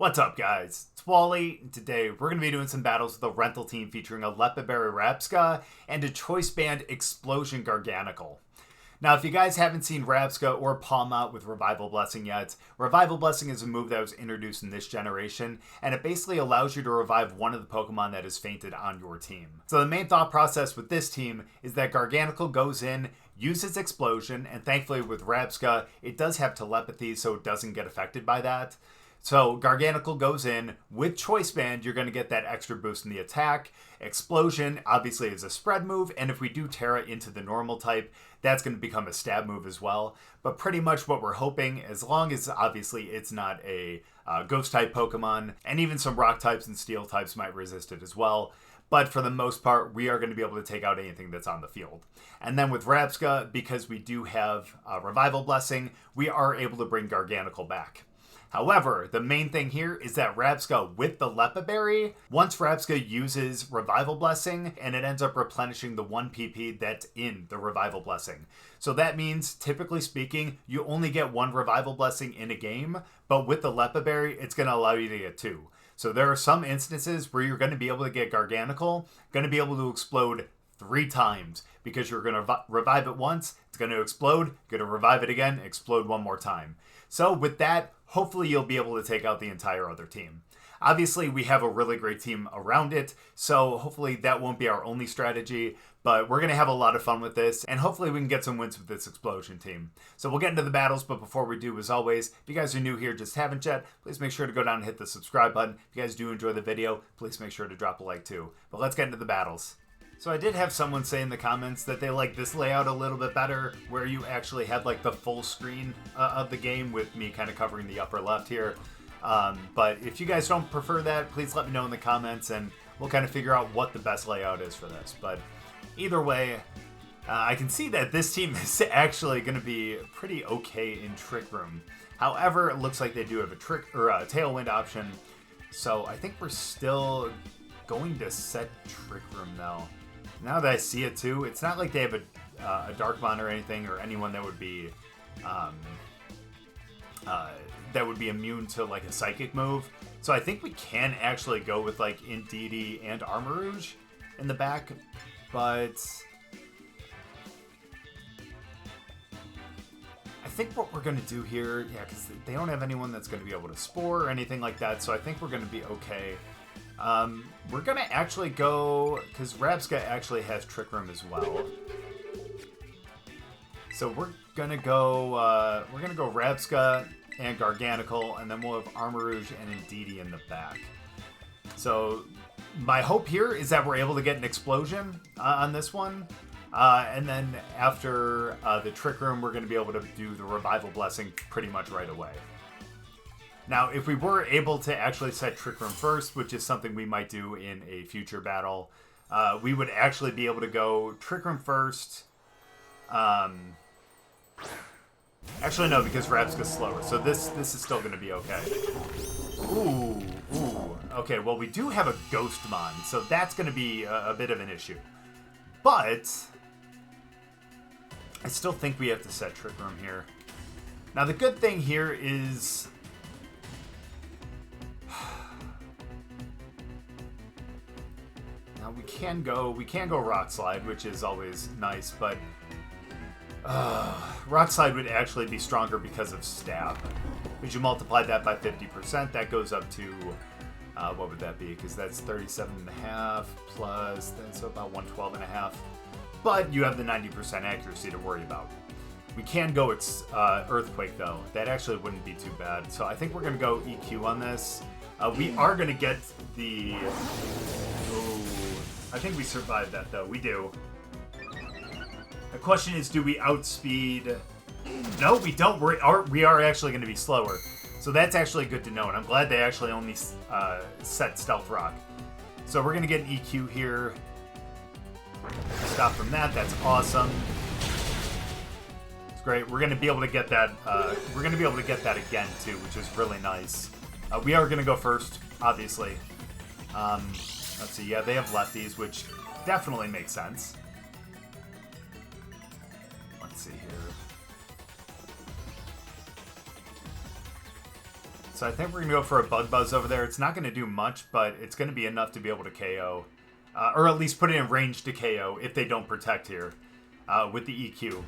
What's up, guys? It's Wally, and today we're going to be doing some battles with a rental team featuring a Leppa Berry Rabsca and a Choice Band Explosion Garganacl. Now, if you guys haven't seen Rabsca or Palma with Revival Blessing yet, Revival Blessing is a move that was introduced in this generation, and it basically allows you to revive one of the Pokemon that is fainted on your team. So the main thought process with this team is that Garganacl goes in, uses Explosion, and thankfully with Rabsca, it does have telepathy, so it doesn't get affected by that. So Garganacl goes in, with Choice Band, you're going to get that extra boost in the attack. Explosion, obviously, is a spread move, and if we do Terra into the normal type, that's going to become a stab move as well. But pretty much what we're hoping, as long as obviously it's not a ghost type Pokemon, and even some rock types and steel types might resist it as well. But for the most part, we are going to be able to take out anything that's on the field. And then with Rabsca, because we do have Revival Blessing, we are able to bring Garganacl back. However, the main thing here is that Rabsca with the Leppa Berry, once Rabsca uses Revival Blessing, and it ends up replenishing the 1 PP that's in the Revival Blessing. So that means, typically speaking, you only get 1 Revival Blessing in a game, but with the Leppa Berry, it's going to allow you to get 2. So there are some instances where you're going to be able to get Garganacl, going to be able to explode 3 times, because you're going to revive it once, it's going to explode, going to revive it again, explode 1 more time. So with that, hopefully you'll be able to take out the entire other team. Obviously, we have a really great team around it, so hopefully that won't be our only strategy, but we're going to have a lot of fun with this, and hopefully we can get some wins with this Explosion team. So we'll get into the battles, but before we do, as always, if you guys are new here, just haven't yet, please make sure to go down and hit the subscribe button. If you guys do enjoy the video, please make sure to drop a like too. But let's get into the battles. So I did have someone say in the comments that they like this layout a little bit better, where you actually had like the full screen of the game with me kind of covering the upper left here. But if you guys don't prefer that, please let me know in the comments and we'll kind of figure out what the best layout is for this. But either way, I can see that this team is actually going to be pretty okay in Trick Room. However, it looks like they do have a Tailwind option. So I think we're still going to set Trick Room though. Now that I see it too, it's not like they have a Darkmon or anything, or anyone that would be immune to like a Psychic move. So I think we can actually go with like Indeedee and Armarouge in the back, but I think what we're gonna do here, yeah, because they don't have anyone that's gonna be able to Spore or anything like that, so I think we're gonna be okay. We're gonna actually go, because Rabsca actually has Trick Room as well. So we're gonna go Rabsca and Garganacl, and then we'll have Armarouge and Indeedee in the back. So my hope here is that we're able to get an Explosion on this one. And then after the Trick Room, we're gonna be able to do the Revival Blessing pretty much right away. Now, if we were able to actually set Trick Room first, which is something we might do in a future battle, we would actually be able to go Trick Room first. Actually, no, because Rabsca's slower, so this is still going to be okay. Ooh. Okay, well, we do have a Ghostmon, so that's going to be a bit of an issue. But I still think we have to set Trick Room here. Now, the good thing here is now we can go Rock Slide, which is always nice, but Rock Slide would actually be stronger because of Stab. If you multiply that by 50%, that goes up to what would that be? Because that's 37.5 plus, that's about 112.5. But you have the 90% accuracy to worry about. We can go Earthquake though. That actually wouldn't be too bad. So I think we're gonna go EQ on this. We are gonna get the. I think we survived that though. We do. The question is, do we outspeed? No, we don't. We are actually going to be slower. So that's actually good to know, and I'm glad they actually only set Stealth Rock. So we're going to get an EQ here. Stop from that. That's awesome. It's great. We're going to be able to get that. We're going to be able to get that again too, which is really nice. We are going to go first, obviously. Let's see. Yeah, they have lefties, which definitely makes sense. Let's see here. So I think we're going to go for a Bug Buzz over there. It's not going to do much, but it's going to be enough to be able to KO. Or at least put it in range to KO if they don't protect here with the EQ.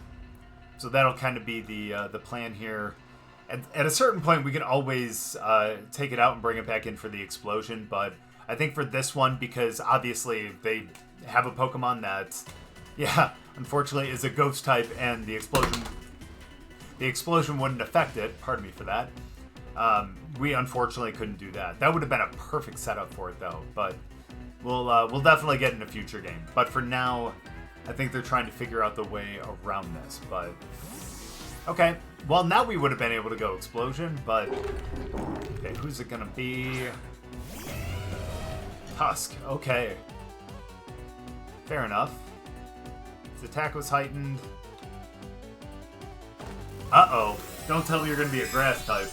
So that'll kind of be the plan here. At a certain point, we can always take it out and bring it back in for the explosion. But I think for this one, because obviously they have a Pokemon that, yeah, unfortunately is a Ghost type, and the explosion wouldn't affect it. Pardon me for that. We unfortunately couldn't do that. That would have been a perfect setup for it, though. But we'll definitely get in a future game. But for now, I think they're trying to figure out the way around this. But okay. Well, now we would have been able to go Explosion, but okay, who's it gonna be? Tusk. Okay. Fair enough. His attack was heightened. Uh-oh. Don't tell me you're gonna be a grass type.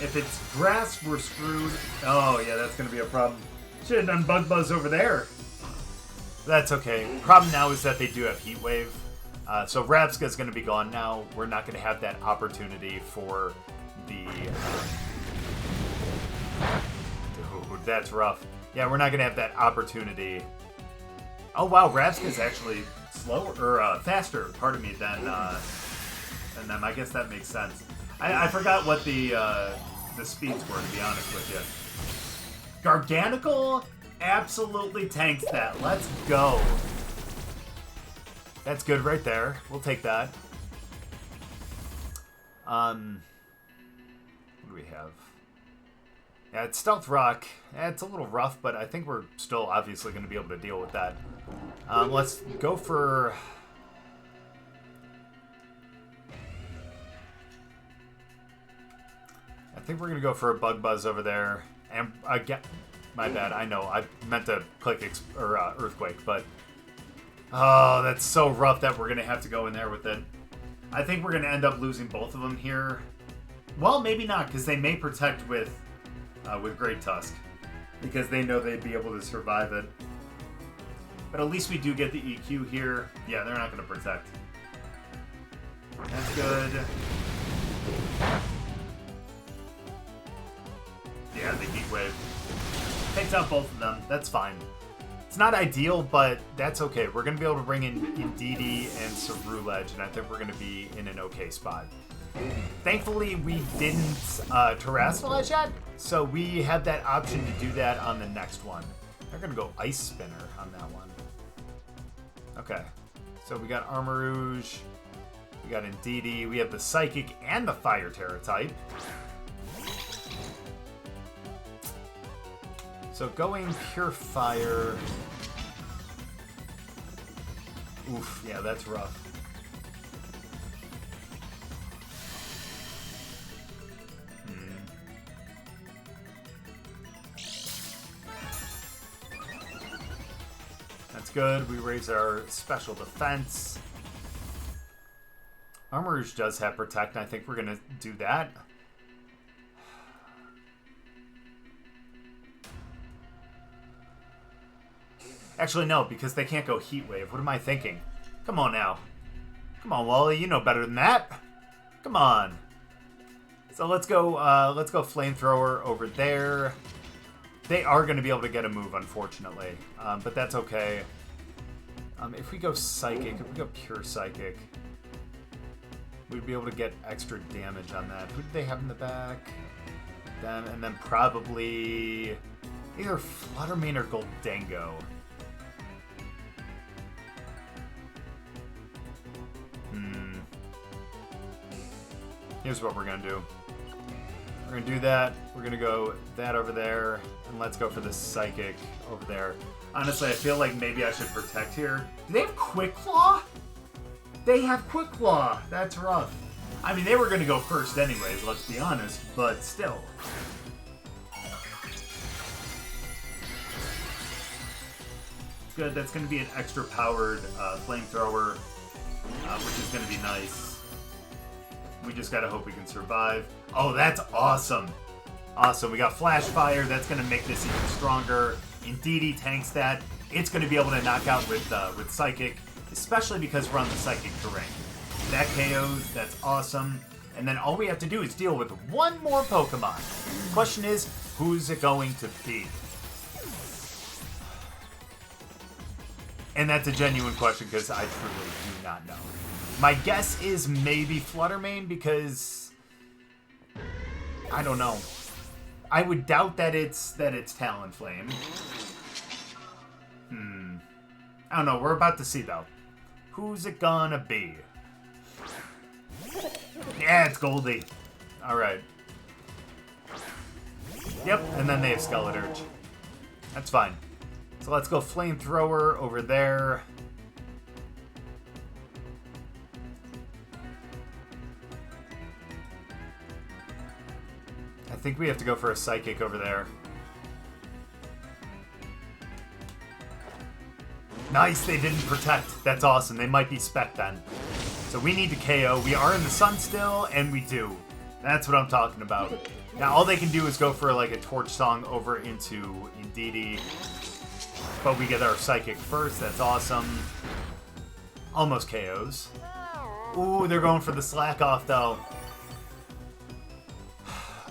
If it's grass, we're screwed. Oh, yeah, that's gonna be a problem. Should have done Bug Buzz over there. That's okay. Problem now is that they do have Heat Wave. So Rabsca is going to be gone now. We're not going to have that opportunity for the... Dude, that's rough. Yeah, we're not going to have that opportunity. Oh, wow, Rabsca is actually slower, or faster, pardon me, than them. I guess that makes sense. I forgot what the speeds were, to be honest with you. Garganacl absolutely tanks that. Let's go. That's good right there. We'll take that. What do we have? Yeah, it's Stealth Rock. Yeah, it's a little rough, but I think we're still obviously going to be able to deal with that. Let's go for... I think we're going to go for a Bug Buzz over there. And again, my bad. I know. I meant to click Earthquake, but... Oh, that's so rough that we're going to have to go in there with it. I think we're going to end up losing both of them here. Well, maybe not, because they may protect with Great Tusk. Because they know they'd be able to survive it. But at least we do get the EQ here. Yeah, they're not going to protect. That's good. Yeah, the Heat Wave. Takes out both of them. That's fine. It's not ideal, but that's okay. We're going to be able to bring in Indeedee and Ceruledge, and I think we're going to be in an okay spot. Thankfully, we didn't Terrestrialize yet, so we have that option to do that on the next one. They're going to go Ice Spinner on that one. Okay, so we got Armarouge, we got Indeedee, we have the Psychic and the Fire Terra type. So going Pure Fire. Oof, yeah, that's rough. That's good. We raise our special defense. Armarouge does have Protect, and I think we're going to do that. Actually, no, because they can't go Heat Wave. What am I thinking? Come on now. Come on, Wally. You know better than that. Come on. So let's go Flamethrower over there. They are going to be able to get a move, unfortunately. But that's okay. If we go Psychic, if we go Pure Psychic, we'd be able to get extra damage on that. Who do they have in the back? Them, and then probably either Fluttermane or Gholdengo. Here's what we're going to do. We're going to do that. We're going to go that over there. And let's go for the Psychic over there. Honestly, I feel like maybe I should Protect here. Do they have Quick Claw? They have Quick Claw. That's rough. I mean, they were going to go first anyways, let's be honest. But still. Good. That's going to be an extra powered Flamethrower, which is going to be nice. We just gotta hope we can survive. Oh, that's awesome. Awesome. We got Flash Fire. That's gonna make this even stronger. Indeedee tanks that. It's gonna be able to knock out with Psychic, especially because we're on the Psychic terrain. That KOs. That's awesome. And then all we have to do is deal with one more Pokemon. Question is, who's it going to be? And that's a genuine question because I truly do not know. My guess is maybe Fluttermane because I don't know. I would doubt that it's Talonflame. I don't know. We're about to see though. Who's it gonna be? Yeah, it's Goldie. All right. Yep, and then they have Skeledirge. That's fine. So let's go Flamethrower over there. I think we have to go for a Psychic over there. Nice, they didn't protect. That's awesome. They might be Spec then. So we need to KO. We are in the sun still, and we do. That's what I'm talking about. Now all they can do is go for like a Torch Song over into Indeedee. But we get our Psychic first. That's awesome. Almost KOs. Ooh, they're going for the Slack Off though.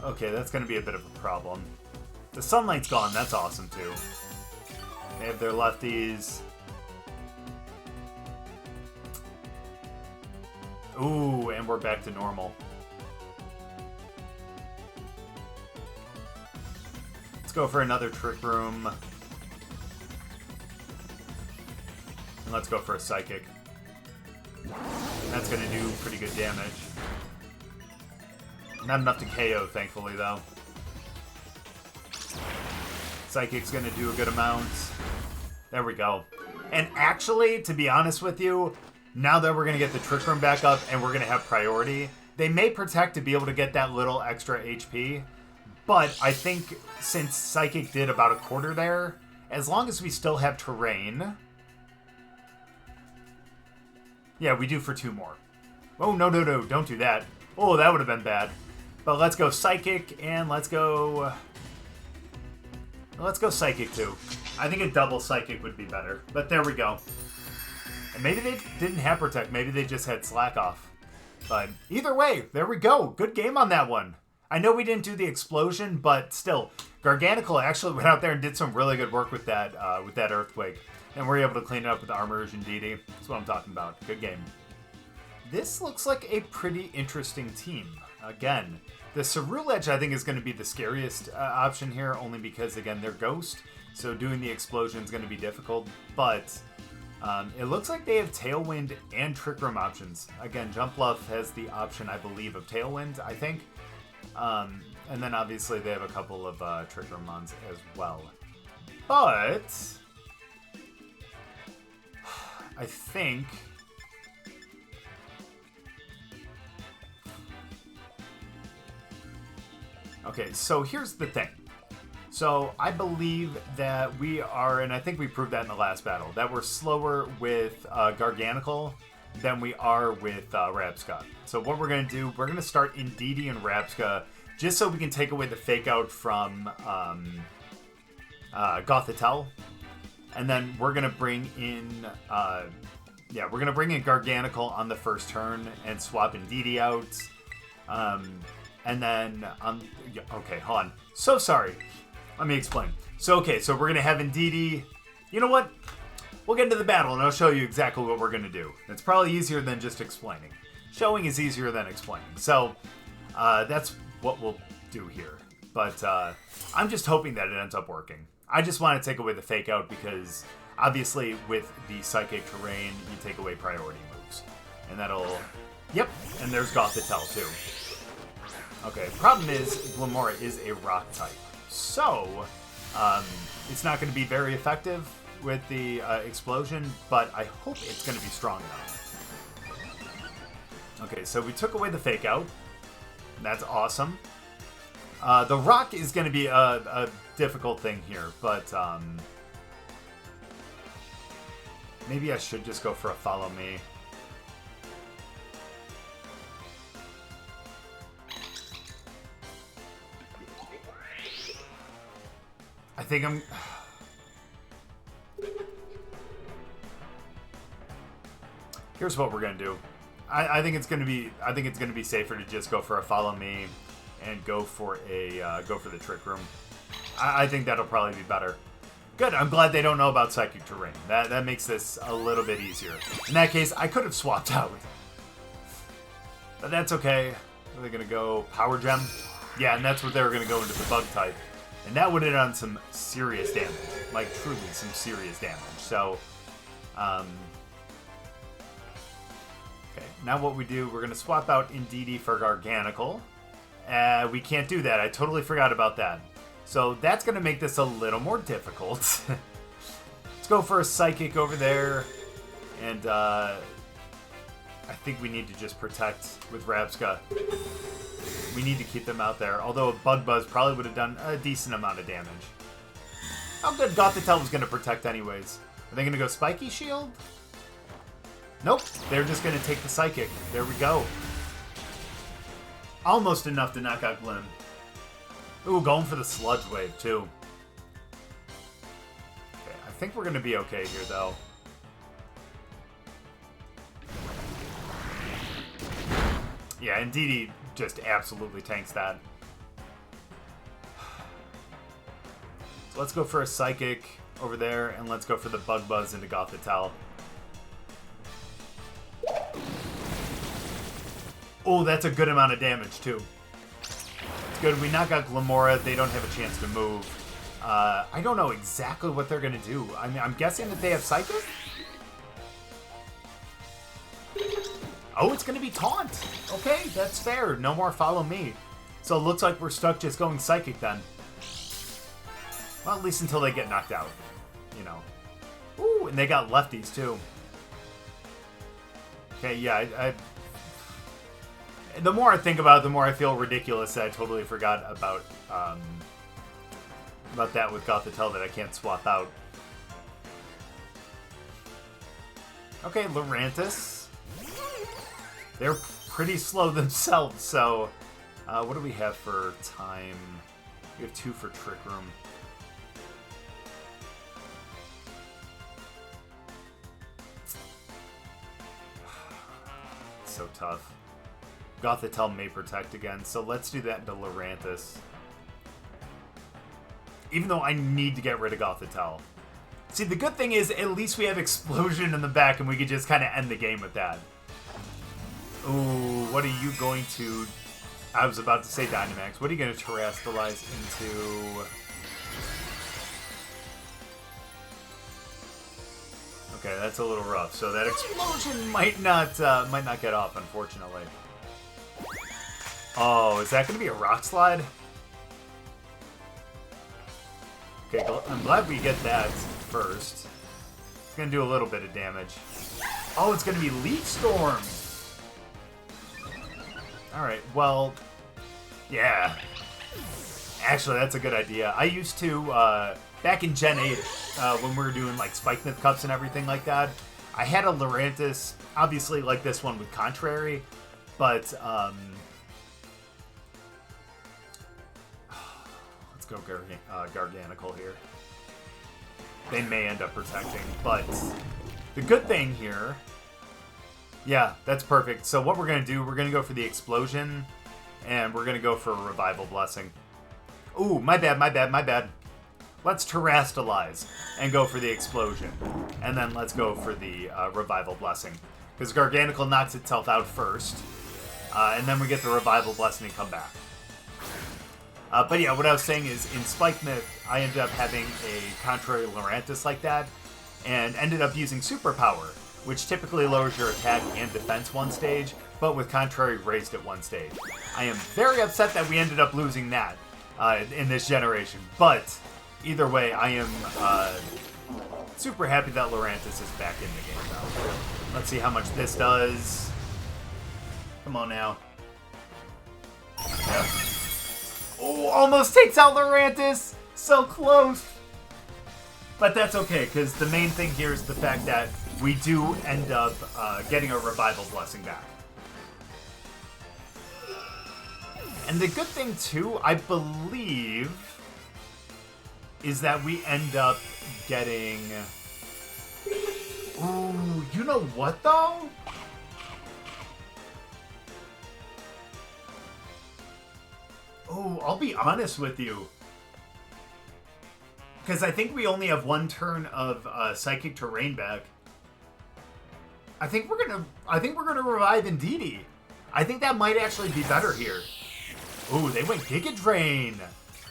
Okay, that's going to be a bit of a problem. The Sunlight's gone. That's awesome too. They have their lefties. Ooh, and we're back to normal. Let's go for another Trick Room. And let's go for a Psychic. That's going to do pretty good damage. Not enough to KO, thankfully, though. Psychic's going to do a good amount. There we go. And actually, to be honest with you, now that we're going to get the Trick Room back up and we're going to have priority, they may Protect to be able to get that little extra HP. But I think since Psychic did about a quarter there, as long as we still have Terrain... Yeah, we do for 2 more. Oh, no, no, no, don't do that. Oh, that would have been bad. But let's go Psychic, and let's go Psychic too. I think a double Psychic would be better. But there we go. And maybe they didn't have Protect. Maybe they just had Slack Off. But either way, there we go. Good game on that one. I know we didn't do the Explosion, but still, Garganacl actually went out there and did some really good work with that Earthquake. And we're able to clean it up with Armarouge and Indeedee. That's what I'm talking about. Good game. This looks like a pretty interesting team. Again, the Ceruledge I think is going to be the scariest option here, only because, again, they're Ghost. So doing the Explosion is going to be difficult. But it looks like they have Tailwind and Trick Room options. Again, Jumpluff has the option, I believe, of Tailwind, I think. And then obviously they have a couple of Trick Room mons as well. But I think... Okay, so here's the thing. So I believe that we are, and I think we proved that in the last battle, that we're slower with Garganacl than we are with Rabsca. So what we're going to do, we're going to start Indeedee and Rabsca just so we can take away the fake out from Gothitelle. And then we're going to bring in, we're going to bring in Garganacl on the first turn and swap Indeedee out. And then, okay, hold on. So sorry. Let me explain. So we're going to have Indeedee. You know what? We'll get into the battle and I'll show you exactly what we're going to do. It's probably easier than just explaining. Showing is easier than explaining. So, that's what we'll do here. But, I'm just hoping that it ends up working. I just want to take away the fake out because, obviously, with the Psychic Terrain, you take away priority moves. And that'll... Yep, and there's Gothitelle, too. Okay, problem is, Glimmora is a rock type. So, it's not going to be very effective with the Explosion, but I hope it's going to be strong enough. Okay, so we took away the fake out. That's awesome. The rock is going to be a difficult thing here, but maybe I should just go for a Follow Me. I think I'm... Here's what we're going to do. I think it's gonna be safer to just go for a follow me and go for the Trick Room. I think that'll probably be better. Good, I'm glad they don't know about Psychic Terrain. That makes this a little bit easier. In that case, I could have swapped out. But that's okay. Are they gonna go Power Gem? Yeah, and that's what they were gonna go into the Bug type. And that would have done some serious damage. Like, truly some serious damage. So, okay, now what we do, we're gonna swap out Indeedee for Garganacl. We can't do that. I totally forgot about that. So that's going to make this a little more difficult. Let's go for a Psychic over there. And I think we need to just protect with Rabsca. We need to keep them out there. Although a Bug Buzz probably would have done a decent amount of damage. How good Gothitelle was going to protect anyways. Are they going to go Spiky Shield? Nope. They're just going to take the Psychic. There we go. Almost enough to knock out Glim. Ooh, going for the Sludge Wave, too. Okay, I think we're going to be okay here, though. Yeah, Indeedee just absolutely tanks that. So let's go for a Psychic over there, and let's go for the Bug Buzz into Gothitelle. Oh, that's a good amount of damage, too. It's good. We knock out Glimmora. They don't have a chance to move. I don't know exactly what they're going to do. I mean, I'm guessing that they have Psychic? Oh, it's going to be Taunt. Okay, that's fair. No more Follow Me. So it looks like we're stuck just going Psychic then. Well, at least until they get knocked out. You know. Ooh, and they got lefties, too. Okay, yeah, the more I think about it, the more I feel ridiculous that I totally forgot about that with Gothitelle that I can't swap out. Okay, Lurantis. They're pretty slow themselves, so what do we have for time? We have 2 for Trick Room. It's so tough. Gothitelle may protect again, so let's do that into Lurantis. Even though I need to get rid of Gothitelle. See, the good thing is, at least we have Explosion in the back, and we could just kind of end the game with that. Ooh, what are you going to... I was about to say Dynamax. What are you going to Terrestrialize into... Okay, that's a little rough. So that Explosion might not get off, unfortunately. Oh, is that going to be a Rock Slide? Okay, I'm glad we get that first. It's going to do a little bit of damage. Oh, it's going to be Leaf Storm! Alright, well, yeah. Actually, that's a good idea. I used to, back in Gen 8, when we were doing, like, Spike Myth Cups and everything like that, I had a Lurantis, obviously like this one with Contrary, but, let's go Garganacl here. They may end up protecting, but the good thing here... Yeah, that's perfect. So what we're going to do, we're going to go for the Explosion, and we're going to go for a Revival Blessing. Ooh, my bad. Let's Terrestrialize and go for the Explosion. And then let's go for the Revival Blessing. Because Garganacl knocks itself out first, and then we get the Revival Blessing and come back. But yeah, what I was saying is, in Spike Myth, I ended up having a Contrary Lurantis like that, and ended up using Superpower, which typically lowers your attack and defense one stage, but with Contrary raised at one stage. I am very upset that we ended up losing that in this generation, but either way, I am super happy that Lurantis is back in the game now. Let's see how much this does. Come on now. Yep. Oh, almost takes out Lurantis! So close! But that's okay, because the main thing here is the fact that we do end up getting a Revival Blessing back. And the good thing, too, I believe, is that we end up getting... Ooh, you know what, though? Oh, I'll be honest with you. Because I think we only have one turn of Psychic Terrain back. I think we're gonna revive Indeedee. I think that might actually be better here. Ooh, they went Giga Drain.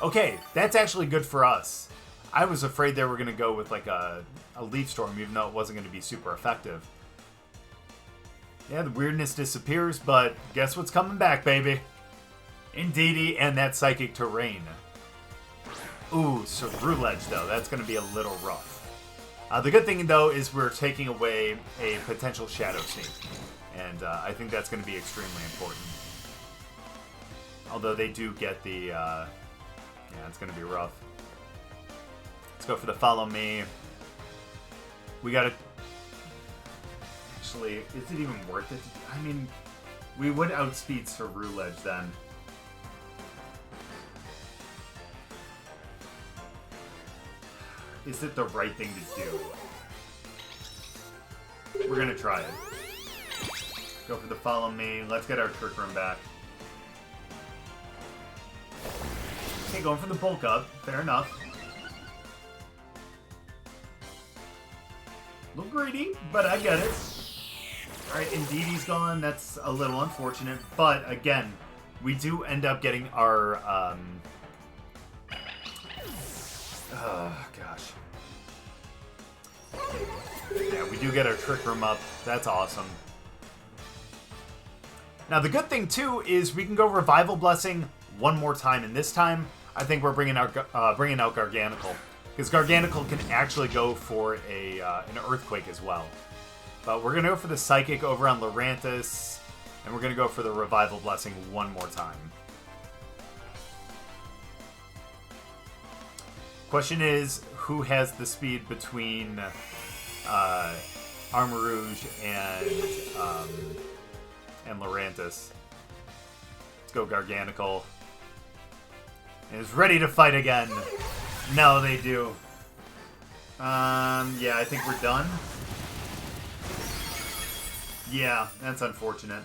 Okay, that's actually good for us. I was afraid they were gonna go with like a Leaf Storm, even though it wasn't gonna be super effective. Yeah, the weirdness disappears, but guess what's coming back, baby? Indeedee and that Psychic Terrain. Ooh, Ceruledge, though. That's going to be a little rough. The good thing, though, is we're taking away a potential Shadow Sneak. And I think that's going to be extremely important. Although they do get the... yeah, it's going to be rough. Let's go for the Follow Me. We got to... Actually, is it even worth it? I mean, we would outspeed Ceruledge then. Is it the right thing to do? We're gonna try it. Go for the Follow Me. Let's get our Trick Room back. Okay, going for the Bulk Up. Fair enough. A little greedy, but I get it. Alright, Indeedee's gone. That's a little unfortunate. But, again, we do end up getting our... oh, gosh. Yeah, we do get our Trick Room up. That's awesome. Now, the good thing, too, is we can go Revival Blessing one more time. And this time, I think we're bringing out Garganacl. Because Garganacl can actually go for an Earthquake as well. But we're going to go for the Psychic over on Lurantis. And we're going to go for the Revival Blessing one more time. Question is, who has the speed between Armarouge and Lurantis? Let's go Garganacl. And is ready to fight again. No, they do. Yeah, I think we're done. Yeah, that's unfortunate.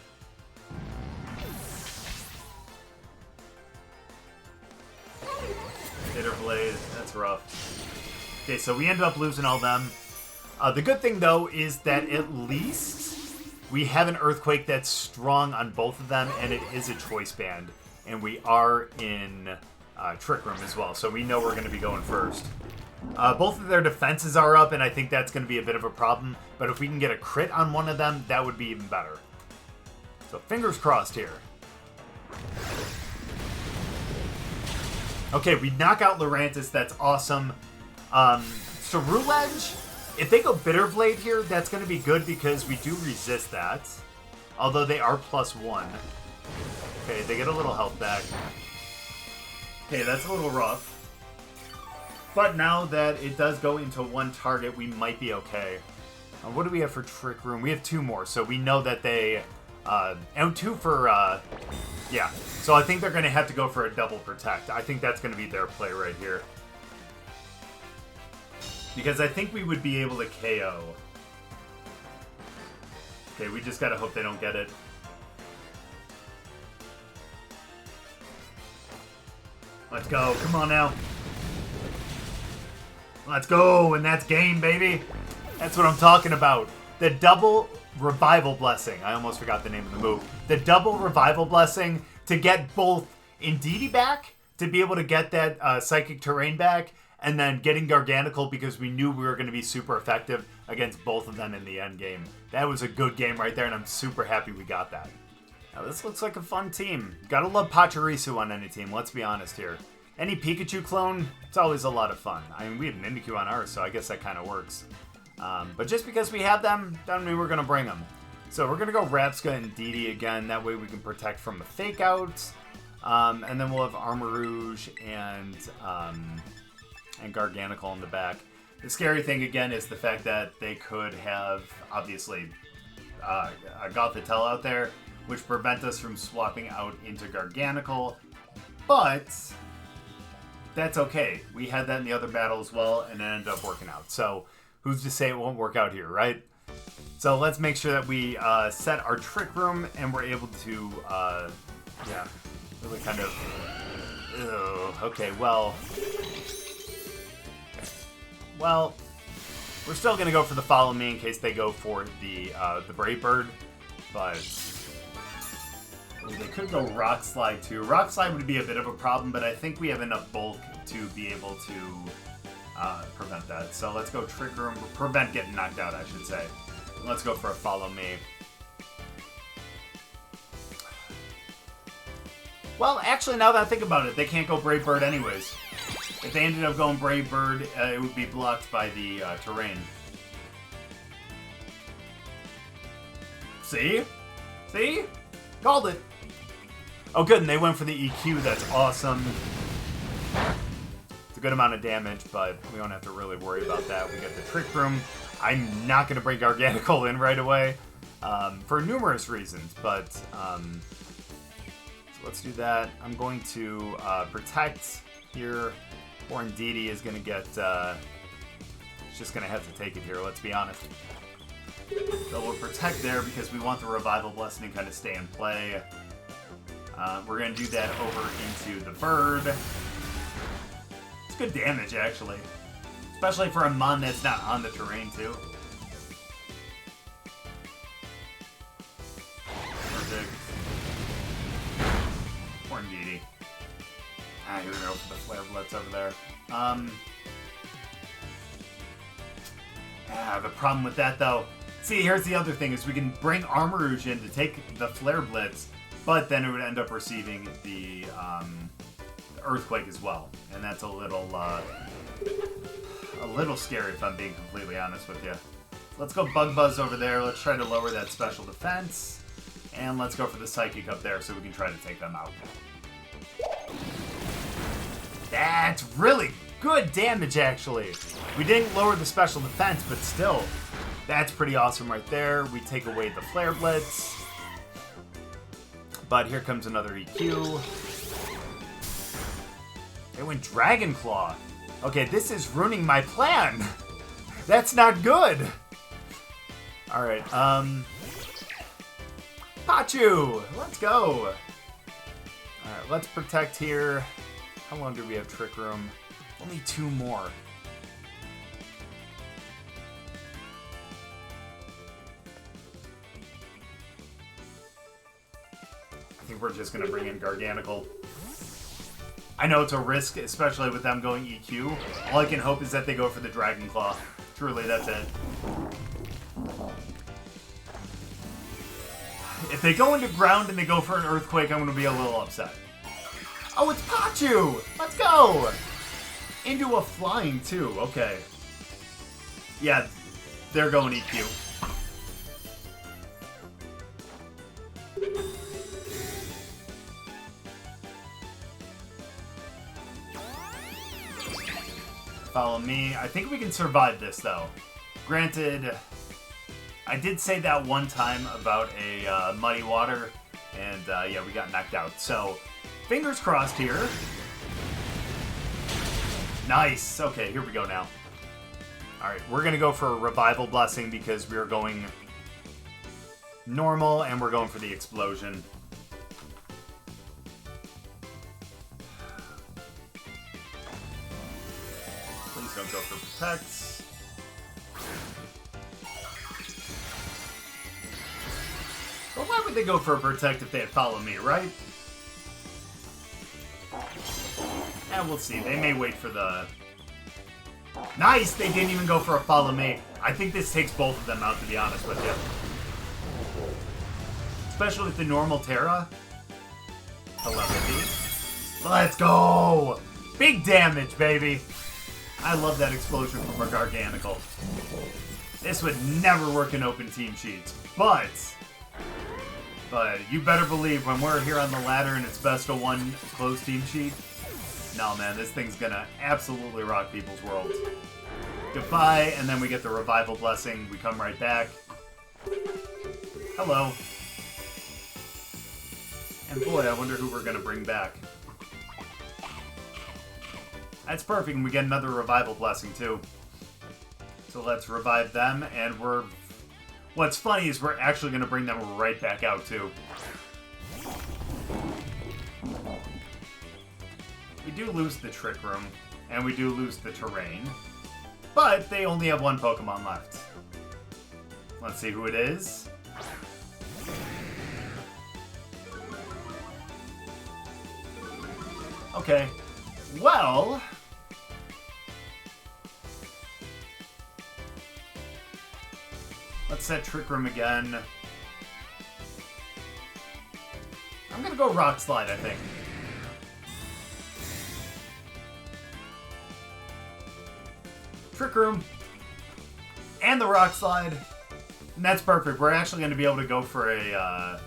Hitter Blade, that's rough. Okay, so we ended up losing all them. The good thing, though, is that at least we have an Earthquake that's strong on both of them, and it is a Choice Band. And we are in Trick Room as well, so we know we're going to be going first. Both of their defenses are up, and I think that's going to be a bit of a problem. But if we can get a crit on one of them, that would be even better. So fingers crossed here. Okay, we knock out Lurantis. That's awesome. Ceruledge, if they go Bitter Blade here, that's going to be good because we do resist that. Although they are +1. Okay, they get a little health back. Okay, that's a little rough. But now that it does go into one target, we might be okay. What do we have for Trick Room? We have 2 more, so we know that they... and 2 for... yeah, so I think they're going to have to go for a double Protect. I think that's going to be their play right here. Because I think we would be able to KO. Okay, we just got to hope they don't get it. Let's go. Come on now. Let's go, and that's game, baby. That's what I'm talking about. The double Revival Blessing. I almost forgot the name of the move. The double Revival Blessing to get both Indeedee back, to be able to get that Psychic Terrain back, and then getting Garganacl because we knew we were going to be super effective against both of them in the end game. That was a good game right there, and I'm super happy we got that. Now, this looks like a fun team. Gotta love Pachirisu on any team, let's be honest here. Any Pikachu clone, it's always a lot of fun. I mean, we have Mimikyu on ours, so I guess that kind of works. But just because we have them, doesn't mean we're going to bring them. So we're going to go Rabsca and Indeedee again. That way we can protect from the fake outs. And then we'll have Armarouge and Garganacl in the back. The scary thing, again, is the fact that they could have, obviously, a Gothitelle out there, which prevent us from swapping out into Garganacl. But that's okay. We had that in the other battle as well, and it ended up working out. So who's to say it won't work out here, right? So let's make sure that we set our Trick Room, and we're able to, yeah, Really kind of... Ugh, okay, well... Well, we're still going to go for the Follow Me in case they go for the Brave Bird, but... They could go Rock Slide too. Rock Slide would be a bit of a problem, but I think we have enough bulk to be able to prevent that. So let's go Trick Room, prevent getting knocked out, I should say. Let's go for a Follow Me. Well, actually, now that I think about it, they can't go Brave Bird anyways. If they ended up going Brave Bird, it would be blocked by the terrain. See? See? Called it. Oh, good, and they went for the EQ. That's awesome. It's a good amount of damage, but we don't have to really worry about that. We get the Trick Room. I'm not going to bring Garganacl in right away for numerous reasons, but so let's do that. I'm going to Protect here. Poor Indeedee is going to get... It's just going to have to take it here, let's be honest. So we'll Protect there because we want the Revival Blessing to kind of stay in play. We're going to do that over into the Bird. It's good damage, actually. Especially for a Mon that's not on the terrain, too. Perfect. Poor Indeedee. Here we go for the Flare Blitz over there. The problem with that, though... See, here's the other thing, is we can bring Armarouge in to take the Flare Blitz, but then it would end up receiving the Earthquake as well. And that's a little scary, if I'm being completely honest with you. Let's go Bug Buzz over there. Let's try to lower that special defense. And let's go for the Psychic up there so we can try to take them out. That's really good damage, actually. We didn't lower the special defense, but still, that's pretty awesome right there. We take away the Flare Blitz. But here comes another EQ. They went Dragon Claw. Okay, this is ruining my plan. That's not good. Alright, Pachu! Let's go! Alright, let's Protect here. How long do we have Trick Room? Only 2 more. I think we're just going to bring in Garganacl. I know it's a risk, especially with them going EQ. All I can hope is that they go for the Dragon Claw. Truly, that's it. If they go into ground and they go for an Earthquake, I'm going to be a little upset. Oh, it's Pachu! Let's go! Into a Flying, too. Okay. Yeah, they're going EQ. Follow me. I think we can survive this, though. Granted, I did say that one time about a Muddy Water, and yeah, we got knocked out. So, fingers crossed here. Nice. Okay, here we go now. Alright, we're going to go for a Revival Blessing because we're going normal, and we're going for the Explosion. Please don't go for Protects. But why would they go for a Protect if they had Follow Me, right? And we'll see. They may wait for the... Nice! They didn't even go for a Follow Me. I think this takes both of them out, to be honest with you. Especially with the normal Terra. Let's go! Big damage, baby! I love that explosion from our Garganacl. This would never work in open team sheets. But you better believe when we're here on the ladder and it's best of 1 closed team sheet, no, man, this thing's gonna absolutely rock people's worlds. Goodbye, and then we get the Revival Blessing. We come right back. Hello. And boy, I wonder who we're gonna bring back. That's perfect, and we get another Revival Blessing, too. So let's revive them, and we're... What's funny is we're actually gonna bring them right back out, too. do lose the Trick Room, and we do lose the Terrain, but they only have one Pokemon left. Let's see who it is. Okay, well... let's set Trick Room again. I'm gonna go Rock Slide, I think. Trick Room. And the Rock Slide. And that's perfect. We're actually gonna be able to go for a,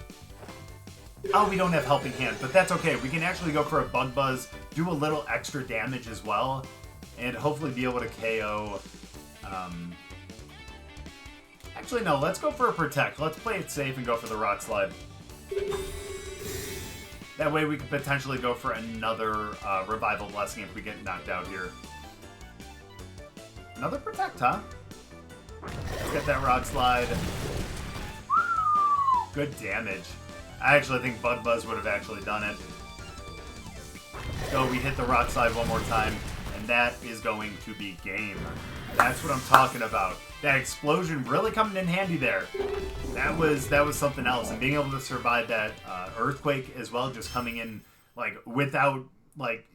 oh, we don't have Helping Hand, but that's okay. We can actually go for a Bug Buzz, do a little extra damage as well, and hopefully be able to KO, actually, no, let's go for a Protect. Let's play it safe and go for the Rock Slide. That way we could potentially go for another Revival Blessing if we get knocked out here. Another Protect, huh? Let's get that Rock Slide. Good damage. I actually think Bug Buzz would have actually done it. So we hit the Rock Slide one more time, and that is going to be game. That's what I'm talking about. That explosion really coming in handy there. That was something else, and being able to survive that earthquake as well, just coming in like without like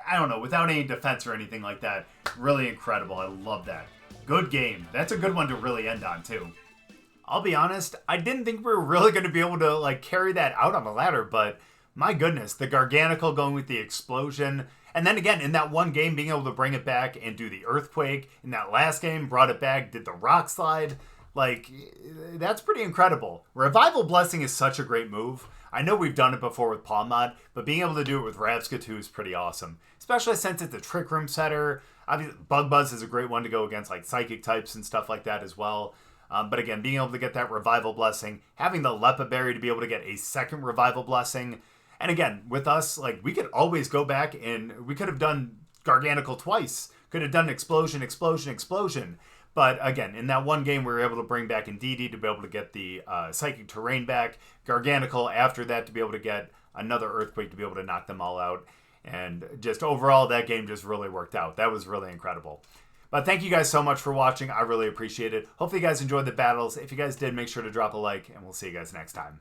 I don't know, without any defense or anything like that. Really incredible. I love that. Good game. That's a good one to really end on too. I'll be honest, I didn't think we were really going to be able to like carry that out on the ladder, but my goodness, the Garganacl going with the explosion. And then again, in that one game, being able to bring it back and do the Earthquake. In that last game, brought it back, did the Rock Slide. Like, that's pretty incredible. Revival Blessing is such a great move. I know we've done it before with Palm Mod, but being able to do it with Rabsca too is pretty awesome. Especially since it's a Trick Room setter. Obviously, Bug Buzz is a great one to go against like Psychic types and stuff like that as well. But again, being able to get that Revival Blessing, having the Leppa Berry to be able to get a second Revival Blessing. And again, with us, like, we could always go back and we could have done Garganacl twice. Could have done Explosion, Explosion, Explosion. But again, in that one game, we were able to bring back Indeedee to be able to get the Psychic Terrain back. Garganacl after that to be able to get another Earthquake to be able to knock them all out. And just overall, that game just really worked out. That was really incredible. But thank you guys so much for watching. I really appreciate it. Hopefully you guys enjoyed the battles. If you guys did, make sure to drop a like, and we'll see you guys next time.